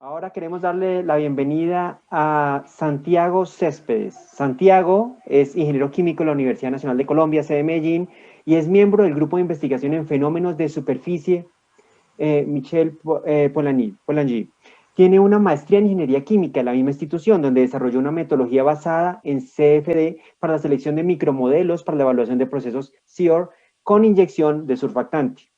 Ahora queremos darle la bienvenida a Santiago Céspedes. Santiago es ingeniero químico en la Universidad Nacional de Colombia, sede Medellín, y es miembro del Grupo de Investigación en Fenómenos de Superficie Michel Polanyi. Tiene una maestría en Ingeniería Química en la misma institución, donde desarrolló una metodología basada en CFD para la selección de micromodelos para la evaluación de procesos SEOR con inyección de surfactante.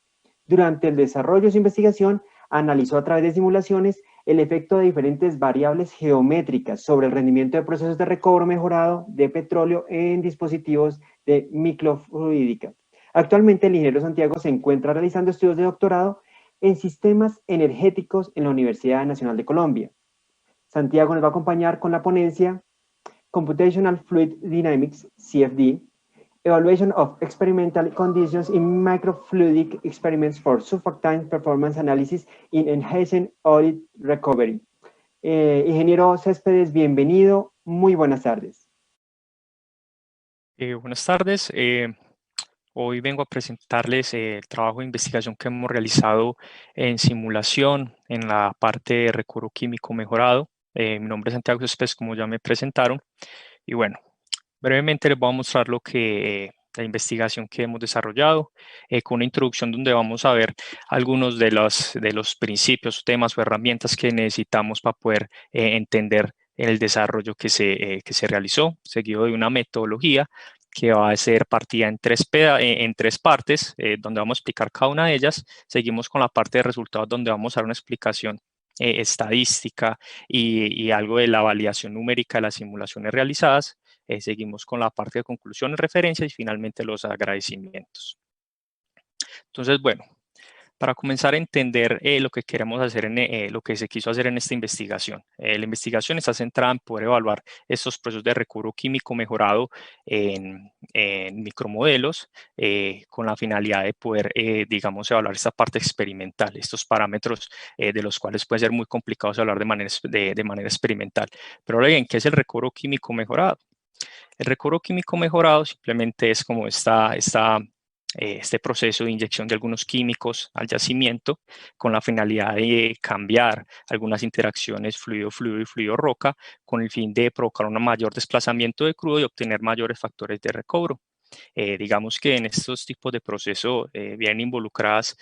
Durante el desarrollo de su investigación, analizó a través de simulaciones el efecto de diferentes variables geométricas sobre el rendimiento de procesos de recobro mejorado de petróleo en dispositivos de microfluídica. Actualmente, el ingeniero Santiago se encuentra realizando estudios de doctorado en sistemas energéticos en la Universidad Nacional de Colombia. Santiago nos va a acompañar con la ponencia Computational Fluid Dynamics, CFD, Evaluation of Experimental Conditions in Microfluidic Experiments for Surfactant Performance Analysis in Enhanced Oil Recovery. Ingeniero Céspedes, bienvenido. Muy buenas tardes. Buenas tardes. Hoy vengo a presentarles el trabajo de investigación que hemos realizado en simulación en la parte de recobro químico mejorado. Mi nombre es Santiago Céspedes, como ya me presentaron. Y bueno, brevemente les voy a mostrar la investigación que hemos desarrollado con una introducción donde vamos a ver algunos de los principios, temas o herramientas que necesitamos para poder entender el desarrollo que se realizó, seguido de una metodología que va a ser partida en tres partes, donde vamos a explicar cada una de ellas. Seguimos con la parte de resultados, donde vamos a dar una explicación estadística y algo de la validación numérica de las simulaciones realizadas. Seguimos con la parte de conclusiones, referencias y finalmente los agradecimientos. Entonces, bueno, para comenzar a entender lo que queremos hacer, lo que se quiso hacer en esta investigación. La investigación está centrada en poder evaluar estos procesos de recobro químico mejorado en micromodelos con la finalidad de poder, digamos, evaluar esta parte experimental, estos parámetros de los cuales puede ser muy complicados hablar de manera experimental. Pero ahora bien, ¿qué es el recobro químico mejorado? El recobro químico mejorado simplemente es como este proceso de inyección de algunos químicos al yacimiento con la finalidad de cambiar algunas interacciones fluido-fluido y fluido-roca con el fin de provocar un mayor desplazamiento de crudo y obtener mayores factores de recobro. Digamos que en estos tipos de procesos vienen involucradas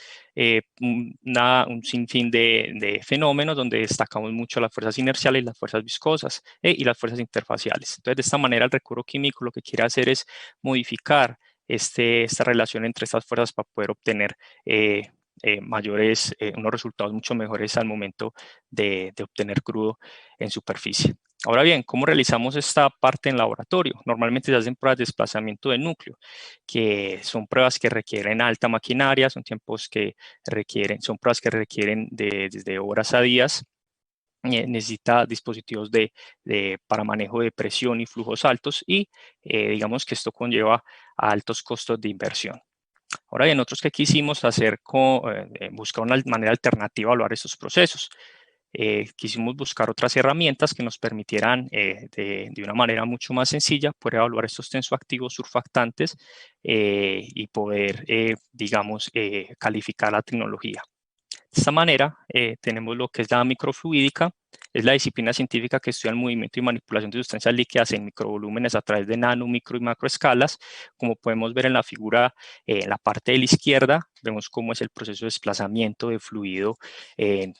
un sinfín de fenómenos donde destacamos mucho las fuerzas inerciales, las fuerzas viscosas y las fuerzas interfaciales. Entonces, de esta manera, el recobro químico lo que quiere hacer es modificar esta relación entre estas fuerzas para poder obtener unos resultados mucho mejores al momento de obtener crudo en superficie. Ahora bien, ¿cómo realizamos esta parte en laboratorio? Normalmente se hacen pruebas de desplazamiento de núcleo, que son pruebas que requieren alta maquinaria, son pruebas que requieren desde horas a días. Necesita dispositivos para manejo de presión y flujos altos y digamos que esto conlleva a altos costos de inversión. Ahora bien, nosotros que quisimos hacer, buscar una manera alternativa a evaluar estos procesos. Quisimos buscar otras herramientas que nos permitieran de una manera mucho más sencilla poder evaluar estos tensoactivos surfactantes y poder, digamos, calificar la tecnología. De esta manera, tenemos lo que es la microfluídica, es la disciplina científica que estudia el movimiento y manipulación de sustancias líquidas en microvolúmenes a través de nano, micro y macroescalas. Como podemos ver en la figura, en la parte de la izquierda, vemos cómo es el proceso de desplazamiento de fluido,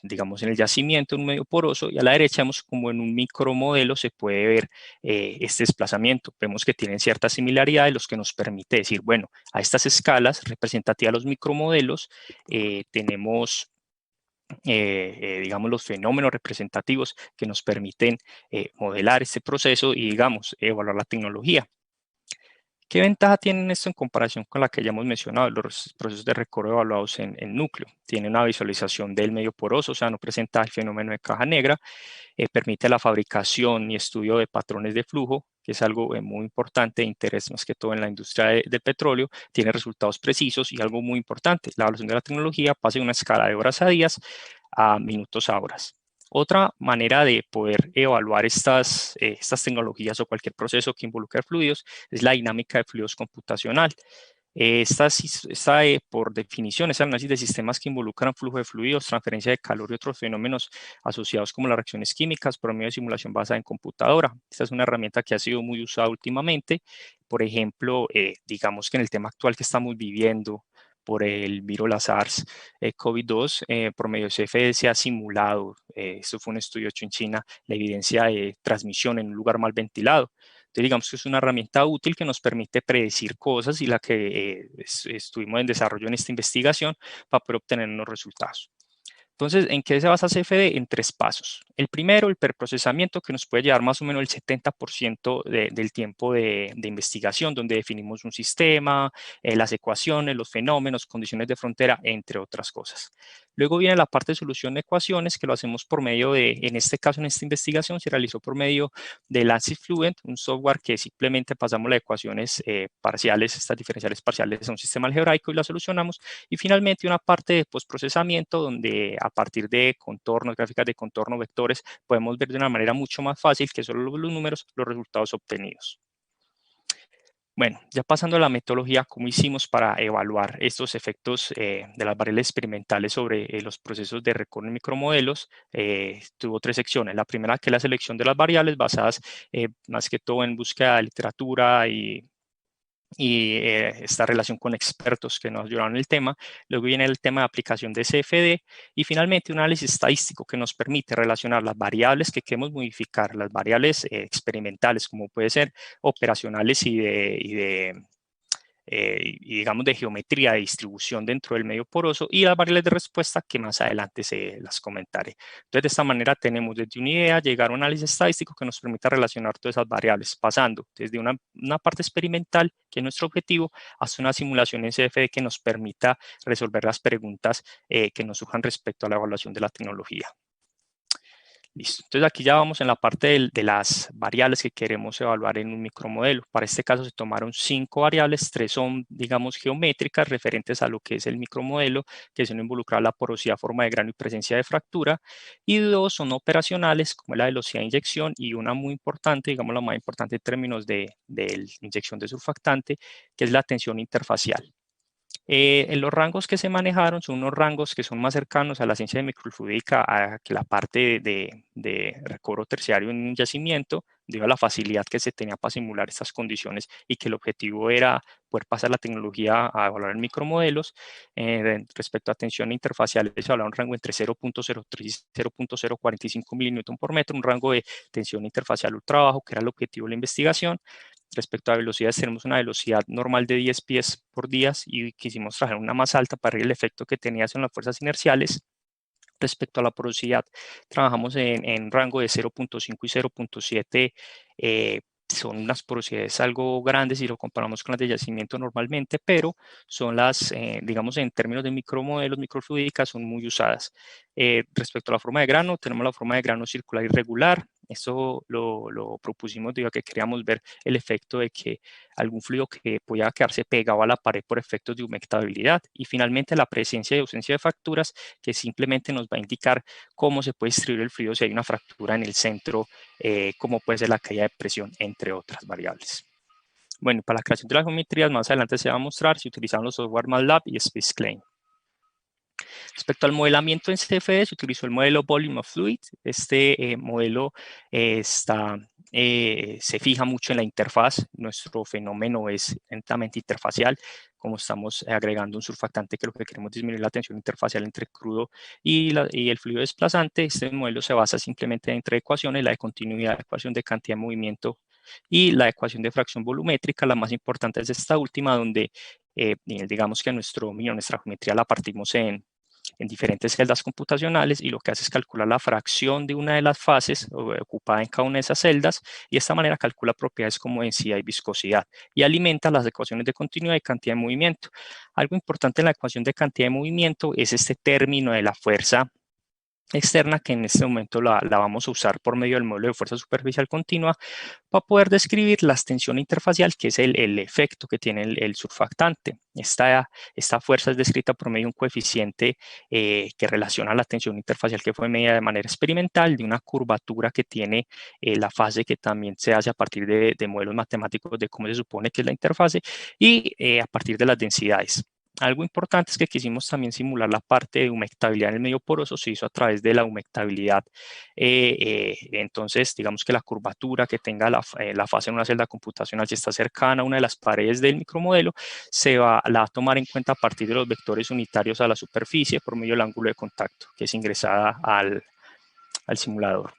digamos, en el yacimiento, en un medio poroso, y a la derecha vemos como en un micromodelo se puede ver este desplazamiento. Vemos que tienen ciertas similaridades, los que nos permite decir, bueno, a estas escalas representativas de los micromodelos, tenemos digamos, los fenómenos representativos que nos permiten modelar este proceso y, digamos, evaluar la tecnología. ¿Qué ventaja tienen esto en comparación con la que ya hemos mencionado, los procesos de recobro evaluados en núcleo? Tiene una visualización del medio poroso, o sea, no presenta el fenómeno de caja negra, permite la fabricación y estudio de patrones de flujo, que es algo muy importante de interés más que todo en la industria del petróleo, tiene resultados precisos y algo muy importante, la evaluación de la tecnología pasa de una escala de horas a días a minutos a horas. Otra manera de poder evaluar estas tecnologías o cualquier proceso que involucre fluidos es la dinámica de fluidos computacional. Por definición, es el análisis de sistemas que involucran flujo de fluidos, transferencia de calor y otros fenómenos asociados como las reacciones químicas por medio de simulación basada en computadora. Esta es una herramienta que ha sido muy usada últimamente. Por ejemplo, digamos que en el tema actual que estamos viviendo por el virus la SARS-CoV-2, por medio de CFD se ha simulado, esto fue un estudio hecho en China, la evidencia de transmisión en un lugar mal ventilado. Entonces, digamos que es una herramienta útil que nos permite predecir cosas y la que estuvimos en desarrollo en esta investigación para poder obtener unos resultados. Entonces, ¿en qué se basa CFD? En 3 pasos. El primero, el preprocesamiento, que nos puede llevar más o menos el 70% del tiempo de investigación, donde definimos un sistema, las ecuaciones, los fenómenos, condiciones de frontera, entre otras cosas. Luego viene la parte de solución de ecuaciones, que lo hacemos por medio de, en este caso, en esta investigación, se realizó por medio de ANSYS Fluent, un software que simplemente pasamos las ecuaciones parciales, estas diferenciales parciales a un sistema algebraico y las solucionamos. Y finalmente una parte de postprocesamiento donde a partir de contornos, gráficas de contorno, vectores, podemos ver de una manera mucho más fácil que solo los números, los resultados obtenidos. Bueno, ya pasando a la metodología, ¿cómo hicimos para evaluar estos efectos de las variables experimentales sobre los procesos de recorrido en micromodelos? Tuvo 3 secciones. La primera, que es la selección de las variables basadas más que todo en búsqueda de literatura y esta relación con expertos que nos ayudaron en el tema. Luego viene el tema de aplicación de CFD y finalmente un análisis estadístico que nos permite relacionar las variables que queremos modificar, las variables experimentales como puede ser operacionales y digamos de geometría de distribución dentro del medio poroso y las variables de respuesta que más adelante se las comentaré. Entonces de esta manera tenemos desde una idea llegar a un análisis estadístico que nos permita relacionar todas esas variables pasando desde una parte experimental que es nuestro objetivo hasta una simulación en CFD que nos permita resolver las preguntas que nos surjan respecto a la evaluación de la tecnología. Listo. Entonces aquí ya vamos en la parte de las variables que queremos evaluar en un micromodelo. Para este caso se tomaron 5 variables, 3 son, digamos, geométricas referentes a lo que es el micromodelo, que son involucrar la porosidad, forma de grano y presencia de fractura, y 2 son operacionales, como la velocidad de inyección, y una muy importante, digamos la más importante en términos de inyección de surfactante, que es la tensión interfacial. En los rangos que se manejaron son unos rangos que son más cercanos a la ciencia de microfluídica que la parte de recobro terciario en un yacimiento, debido a la facilidad que se tenía para simular estas condiciones y que el objetivo era poder pasar la tecnología a evaluar en micromodelos. Respecto a tensión interfacial, se hablaba un rango entre 0.03 y 0.045 milínmetros por metro, un rango de tensión interfacial ultra bajo, que era el objetivo de la investigación. Respecto a velocidades, tenemos una velocidad normal de 10 pies por día y quisimos trabajar una más alta para ver el efecto que tenía en las fuerzas inerciales. Respecto a la porosidad, trabajamos en rango de 0.5 y 0.7. Son unas porosidades algo grandes si lo comparamos con las de yacimiento normalmente, pero son las, digamos, en términos de micromodelos, microfluídicas, son muy usadas. Respecto a la forma de grano, tenemos la forma de grano circular irregular. Esto lo propusimos debido a que queríamos ver el efecto de que algún fluido que podía quedarse pegado a la pared por efectos de humectabilidad. Y finalmente la presencia y ausencia de fracturas, que simplemente nos va a indicar cómo se puede distribuir el fluido si hay una fractura en el centro, cómo puede ser la caída de presión, entre otras variables. Bueno, para la creación de las geometrías más adelante se va a mostrar si utilizamos los software MATLAB y SpaceClaim. Respecto al modelamiento en CFD, se utilizó el modelo Volume of Fluid. Este modelo se fija mucho en la interfaz. Nuestro fenómeno es netamente interfacial. Como estamos agregando un surfactante que lo que queremos disminuir la tensión interfacial entre crudo y el fluido desplazante, este modelo se basa simplemente en 3 ecuaciones: la de continuidad, la ecuación de cantidad de movimiento y la ecuación de fracción volumétrica. La más importante es esta última, donde digamos que nuestra geometría la partimos en diferentes celdas computacionales y lo que hace es calcular la fracción de una de las fases ocupada en cada una de esas celdas y de esta manera calcula propiedades como densidad y viscosidad y alimenta las ecuaciones de continuidad y cantidad de movimiento. Algo importante en la ecuación de cantidad de movimiento es este término de la fuerza externa, que en este momento la vamos a usar por medio del modelo de fuerza superficial continua para poder describir la tensión interfacial, que es el efecto que tiene el surfactante. Esta fuerza es descrita por medio de un coeficiente que relaciona la tensión interfacial que fue medida de manera experimental, de una curvatura que tiene la fase, que también se hace a partir de modelos matemáticos de cómo se supone que es la interfase, y a partir de las densidades. Algo importante es que quisimos también simular la parte de humectabilidad en el medio poroso, se hizo a través de la humectabilidad. Entonces, digamos que la curvatura que tenga la fase en una celda computacional, si está cercana a una de las paredes del micromodelo, la va a tomar en cuenta a partir de los vectores unitarios a la superficie por medio del ángulo de contacto que es ingresada al simulador.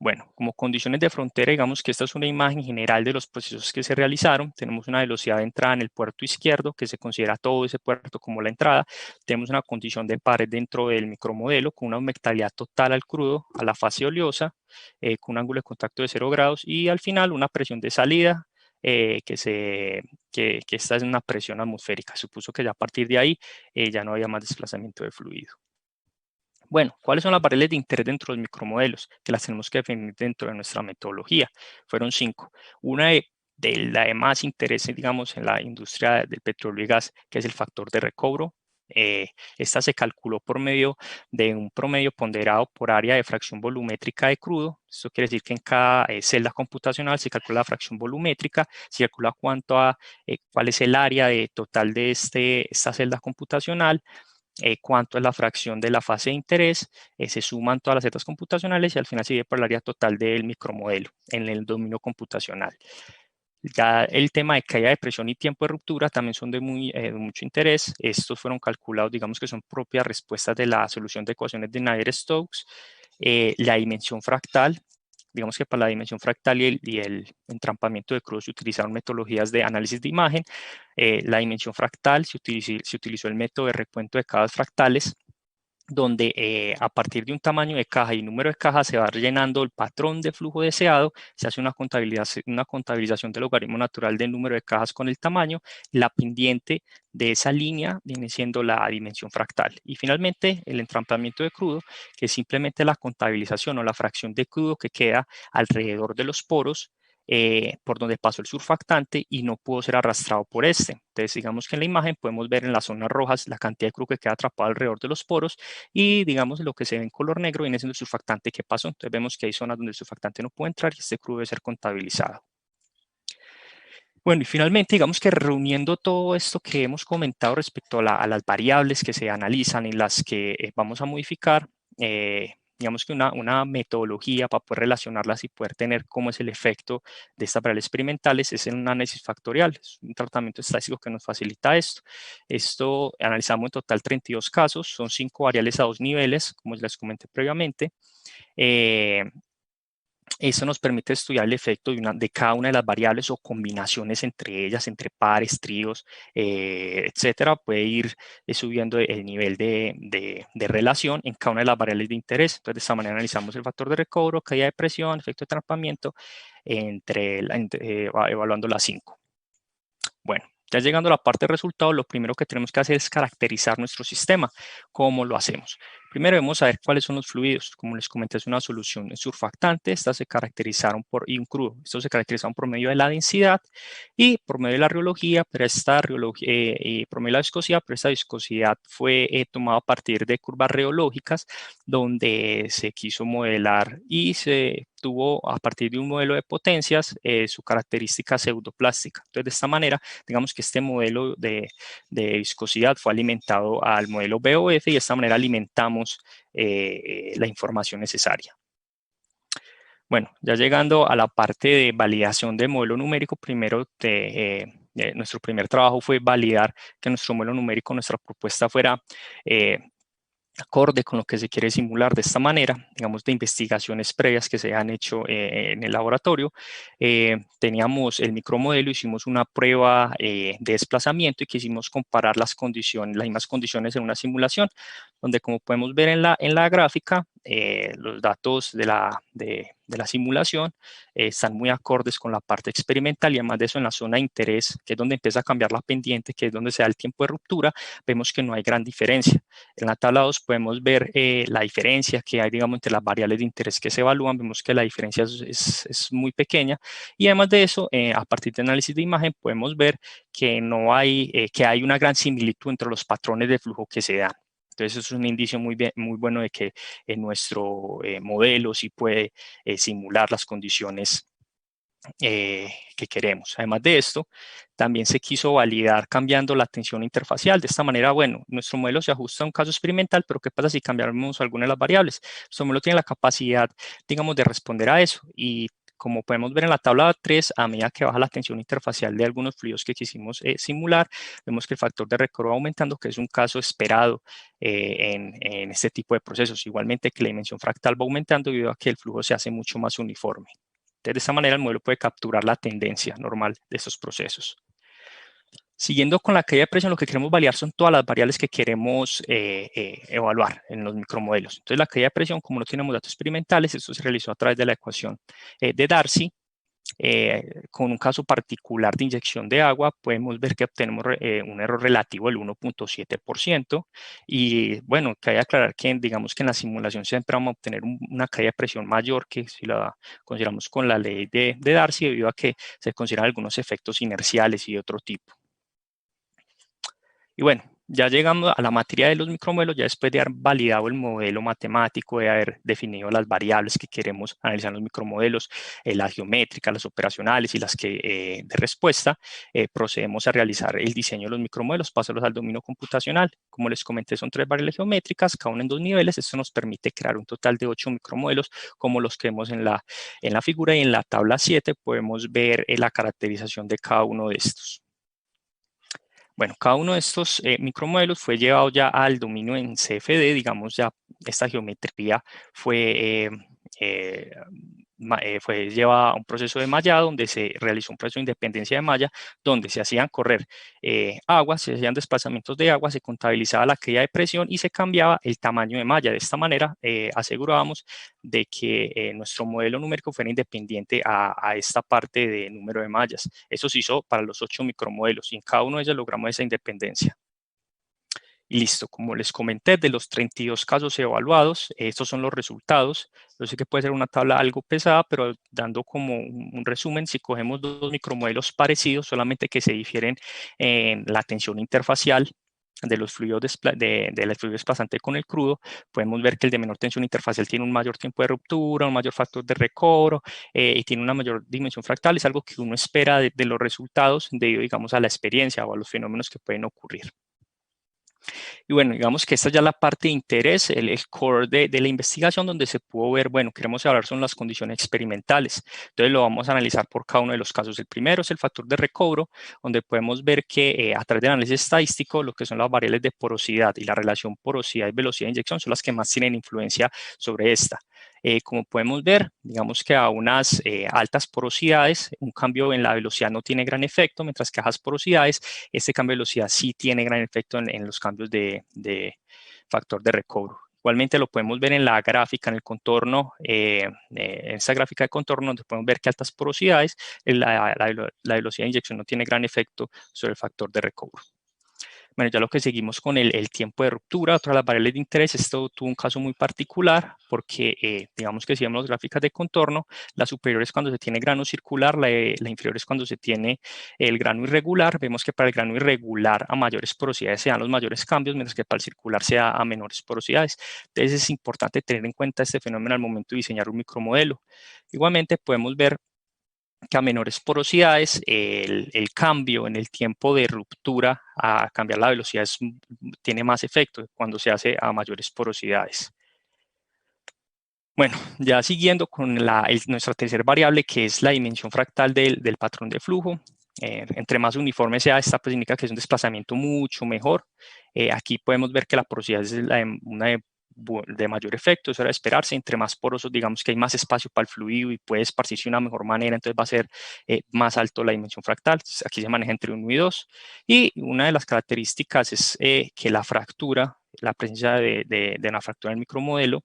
Bueno, como condiciones de frontera, digamos que esta es una imagen general de los procesos que se realizaron. Tenemos una velocidad de entrada en el puerto izquierdo, que se considera todo ese puerto como la entrada. Tenemos una condición de pared dentro del micromodelo con una humectabilidad total al crudo, a la fase oleosa, con un ángulo de contacto de 0 grados, y al final una presión de salida, que esta es una presión atmosférica. Supuso que ya a partir de ahí ya no había más desplazamiento de fluido. Bueno, ¿cuáles son las variables de interés dentro de los micromodelos? Que las tenemos que definir dentro de nuestra metodología. Fueron 5. Una de la de más interés, digamos, en la industria del petróleo y gas, que es el factor de recobro. Esta se calculó por medio de un promedio ponderado por área de fracción volumétrica de crudo. Esto quiere decir que en cada celda computacional se calcula la fracción volumétrica, se calcula cuál es el área total de esta celda computacional, cuánto es la fracción de la fase de interés, se suman todas las zetas computacionales y al final se divide por el área total del micromodelo en el dominio computacional. Ya el tema de caída de presión y tiempo de ruptura también son de mucho interés. Estos fueron calculados, digamos que son propias respuestas de la solución de ecuaciones de Navier-Stokes. La dimensión fractal, digamos que para la dimensión fractal y el entrampamiento de crudo se utilizaron metodologías de análisis de imagen. La dimensión fractal se utilizó el método de recuento de cajas fractales, donde a partir de un tamaño de caja y número de cajas se va rellenando el patrón de flujo deseado, se hace una contabilización del logaritmo natural del número de cajas con el tamaño, la pendiente de esa línea viene siendo la dimensión fractal. Y finalmente el entrampamiento de crudo, que es simplemente la contabilización o la fracción de crudo que queda alrededor de los poros, por donde pasó el surfactante y no pudo ser arrastrado por este. Entonces, digamos que en la imagen podemos ver en las zonas rojas la cantidad de crudo que queda atrapado alrededor de los poros, y digamos lo que se ve en color negro viene siendo el surfactante que pasó. Entonces vemos que hay zonas donde el surfactante no puede entrar y este crudo debe ser contabilizado. Bueno, y finalmente, digamos que reuniendo todo esto que hemos comentado respecto a las variables que se analizan y las que vamos a modificar, digamos que una metodología para poder relacionarlas y poder tener cómo es el efecto de estas variables experimentales es en un análisis factorial. Es un tratamiento estadístico que nos facilita esto. Esto analizamos en total 32 casos, son 5 variables a 2 niveles, como les comenté previamente. Eso nos permite estudiar el efecto de cada una de las variables o combinaciones entre ellas, entre pares, tríos, etcétera. Puede ir subiendo el nivel de relación en cada una de las variables de interés. Entonces, de esta manera analizamos el factor de recobro, caída de presión, efecto de atrapamiento, evaluando las 5. Bueno, ya llegando a la parte de resultados, lo primero que tenemos que hacer es caracterizar nuestro sistema. ¿Cómo lo hacemos? Primero debemos saber cuáles son los fluidos. Como les comenté, es una solución surfactante. Estas se caracterizaron y un crudo. Estos se caracterizaron por medio de la densidad y por medio de la rheología, pero y por medio de la viscosidad, pero esta viscosidad fue tomada a partir de curvas reológicas, donde se quiso modelar y se tuvo a partir de un modelo de potencias su característica pseudoplástica. Entonces, de esta manera, digamos que este modelo de viscosidad fue alimentado al modelo BOF y de esta manera alimentamos la información necesaria. Bueno, ya llegando a la parte de validación del modelo numérico, primero nuestro primer trabajo fue validar que nuestro modelo numérico, nuestra propuesta fuera acorde con lo que se quiere simular. De esta manera, digamos, de investigaciones previas que se han hecho en el laboratorio, teníamos el micromodelo, hicimos una prueba de desplazamiento y quisimos comparar las mismas condiciones en una simulación, donde como podemos ver en la gráfica, los datos de la simulación están muy acordes con la parte experimental, y además de eso en la zona de interés, que es donde empieza a cambiar la pendiente, que es donde se da el tiempo de ruptura, vemos que no hay gran diferencia. En la tabla 2 podemos ver la diferencia que hay, digamos, entre las variables de interés que se evalúan. Vemos que la diferencia es muy pequeña, y además de eso, a partir de análisis de imagen podemos ver que no hay, que hay una gran similitud entre los patrones de flujo que se dan. Entonces, eso es un indicio muy bueno de que nuestro modelo sí puede simular las condiciones que queremos. Además de esto, también se quiso validar cambiando la tensión interfacial. De esta manera, bueno, nuestro modelo se ajusta a un caso experimental, pero ¿qué pasa si cambiamos alguna de las variables? Nuestro modelo tiene la capacidad, digamos, de responder a eso, y como podemos ver en la tabla 3, a medida que baja la tensión interfacial de algunos fluidos que quisimos simular, vemos que el factor de recobro va aumentando, que es un caso esperado en este tipo de procesos. Igualmente que la dimensión fractal va aumentando debido a que el flujo se hace mucho más uniforme. Entonces, de esta manera el modelo puede capturar la tendencia normal de estos procesos. Siguiendo con la caída de presión, lo que queremos validar son todas las variables que queremos evaluar en los micromodelos. Entonces, la caída de presión, como no tenemos datos experimentales, esto se realizó a través de la ecuación de Darcy. Con un caso particular de inyección de agua, podemos ver que obtenemos un error relativo del 1.7%. Y bueno, cabe aclarar que, digamos, que en la simulación siempre vamos a obtener una caída de presión mayor que si la consideramos con la ley de Darcy, debido a que se consideran algunos efectos inerciales y de otro tipo. Y bueno, ya llegamos a la materia de los micromodelos, ya después de haber validado el modelo matemático, de haber definido las variables que queremos analizar en los micromodelos, las geométricas, las operacionales y las que de respuesta, procedemos a realizar el diseño de los micromodelos, pasarlos al dominio computacional. Como les comenté, son 3 variables geométricas, cada una en 2 niveles. Esto nos permite crear un total de 8 micromodelos, como los que vemos en la figura, y en la tabla 7 podemos ver la caracterización de cada uno de estos. Bueno, cada uno de estos micromodelos fue llevado ya al dominio en CFD, digamos, ya esta geometría fue llevada a un proceso de mallado, donde se realizó un proceso de independencia de malla, donde se hacían correr aguas, se hacían desplazamientos de agua, se contabilizaba la caída de presión y se cambiaba el tamaño de malla. De esta manera asegurábamos de que nuestro modelo numérico fuera independiente a esta parte de número de mallas. Eso se hizo para los 8 micromodelos, y en cada uno de ellos logramos esa independencia. Y listo, como les comenté, de los 32 casos evaluados, estos son los resultados. Yo sé que puede ser una tabla algo pesada, pero dando como un resumen, si cogemos 2 micromodelos parecidos, solamente que se difieren en la tensión interfacial de los fluidos del fluido desplazante con el crudo, podemos ver que el de menor tensión interfacial tiene un mayor tiempo de ruptura, un mayor factor de recobro y tiene una mayor dimensión fractal. Es algo que uno espera de los resultados debido, digamos, a la experiencia o a los fenómenos que pueden ocurrir. Y bueno, digamos que esta ya es la parte de interés, el core de la investigación, donde se pudo ver, bueno, queremos hablar son las condiciones experimentales. Entonces lo vamos a analizar por cada uno de los casos. El primero es el factor de recobro, donde podemos ver que a través del análisis estadístico, lo que son las variables de porosidad y la relación porosidad y velocidad de inyección son las que más tienen influencia sobre esta. Como podemos ver, digamos que a unas altas porosidades, un cambio en la velocidad no tiene gran efecto, mientras que a bajas porosidades, este cambio de velocidad sí tiene gran efecto en los cambios de factor de recobro. Igualmente lo podemos ver en la gráfica, en el contorno, en esta gráfica de contorno, donde podemos ver que altas porosidades, la velocidad de inyección no tiene gran efecto sobre el factor de recobro. Bueno, ya lo que seguimos con el tiempo de ruptura, otra de las variables de interés. Esto tuvo un caso muy particular porque, digamos que si vemos las gráficas de contorno, la superior es cuando se tiene grano circular, la inferior es cuando se tiene el grano irregular. Vemos que para el grano irregular a mayores porosidades se dan los mayores cambios, mientras que para el circular se da a menores porosidades. Entonces es importante tener en cuenta este fenómeno al momento de diseñar un micromodelo. Igualmente podemos ver que a menores porosidades el cambio en el tiempo de ruptura a cambiar la velocidad tiene más efecto cuando se hace a mayores porosidades. Bueno, ya siguiendo con nuestra tercera variable, que es la dimensión fractal del patrón de flujo. Entre más uniforme sea esta, pues indica que es un desplazamiento mucho mejor. Aquí podemos ver que la porosidad es una de mayor efecto, eso era de esperarse. Entre más porosos, digamos que hay más espacio para el fluido y puede esparcirse de una mejor manera, entonces va a ser más alto la dimensión fractal. Entonces, aquí se maneja entre 1 y 2. Y una de las características es que la fractura, la presencia de una fractura en el micromodelo,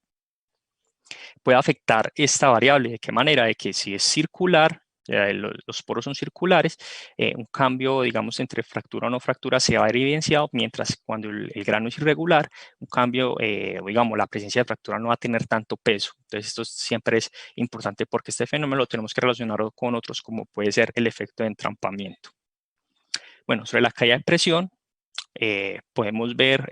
puede afectar esta variable. ¿De qué manera? De que si es circular, los poros son circulares, un cambio, digamos, entre fractura o no fractura se va a ver evidenciado, mientras cuando el grano es irregular, un cambio, digamos, la presencia de fractura no va a tener tanto peso. Entonces, esto siempre es importante porque este fenómeno lo tenemos que relacionar con otros, como puede ser el efecto de entrampamiento. Bueno, sobre la caída de presión, podemos ver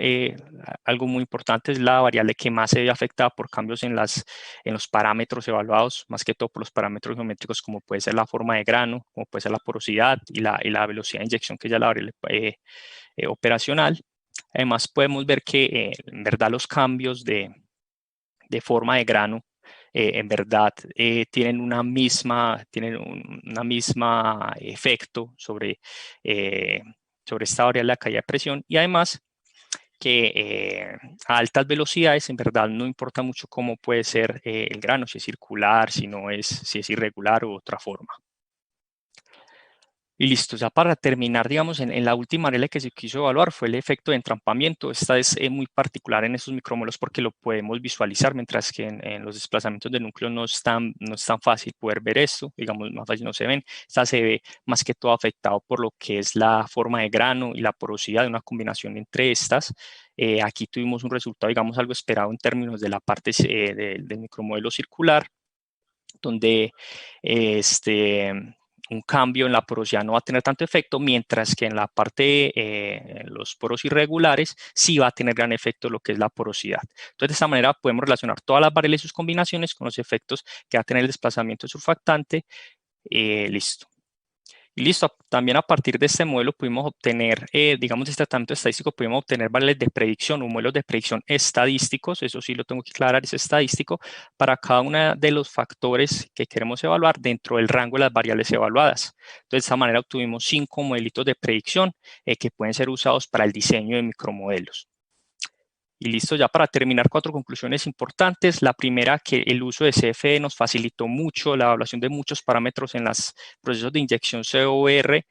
algo muy importante, es la variable que más se ve afectada por cambios en los parámetros evaluados, más que todo por los parámetros geométricos, como puede ser la forma de grano, como puede ser la porosidad y la velocidad de inyección, que ya es la variable operacional. Además, podemos ver que en verdad los cambios de forma de grano en verdad tienen una misma efecto sobre esta variable de la caída de presión, y además que a altas velocidades en verdad no importa mucho cómo puede ser el grano, si es circular, si es irregular u otra forma. Y listo, ya para terminar, digamos, en la última regla que se quiso evaluar fue el efecto de entrampamiento. Esta es muy particular en estos micromodelos porque lo podemos visualizar, mientras que en los desplazamientos del núcleo no es tan fácil poder ver esto, digamos, más fácil no se ven. Esta se ve más que todo afectado por lo que es la forma de grano y la porosidad de una combinación entre estas. Aquí tuvimos un resultado, digamos, algo esperado en términos de la parte del micromodelo circular, donde un cambio en la porosidad no va a tener tanto efecto, mientras que en la parte de los poros irregulares sí va a tener gran efecto lo que es la porosidad. Entonces, de esta manera podemos relacionar todas las variables y sus combinaciones con los efectos que va a tener el desplazamiento surfactante. Listo. Y listo, también a partir de este modelo pudimos obtener, digamos, de este tratamiento estadístico, pudimos obtener variables de predicción o modelos de predicción estadísticos, eso sí lo tengo que aclarar, es estadístico, para cada uno de los factores que queremos evaluar dentro del rango de las variables evaluadas. Entonces, de esta manera obtuvimos 5 modelitos de predicción que pueden ser usados para el diseño de micromodelos. Y listo, ya para terminar, 4 conclusiones importantes. La primera, que el uso de CFD nos facilitó mucho la evaluación de muchos parámetros en los procesos de inyección COR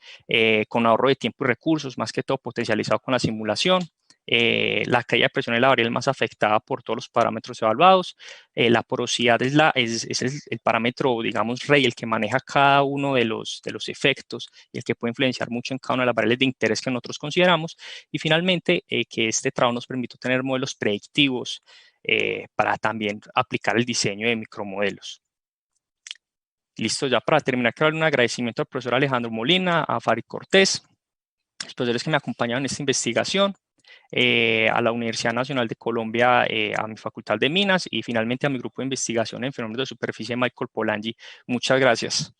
con ahorro de tiempo y recursos, más que todo potencializado con la simulación. La caída de presión es la variable más afectada por todos los parámetros evaluados. La porosidad es el parámetro, digamos, rey, el que maneja cada uno de los efectos y el que puede influenciar mucho en cada una de las variables de interés que nosotros consideramos. Y finalmente, que este trabajo nos permitió tener modelos predictivos para también aplicar el diseño de micromodelos. Listo, ya para terminar, quiero dar un agradecimiento al profesor Alejandro Molina, a Farid Cortés, los profesores que me acompañaron en esta investigación, a la Universidad Nacional de Colombia, a mi Facultad de Minas y finalmente a mi grupo de investigación en fenómenos de superficie, Michael Polanyi. Muchas gracias.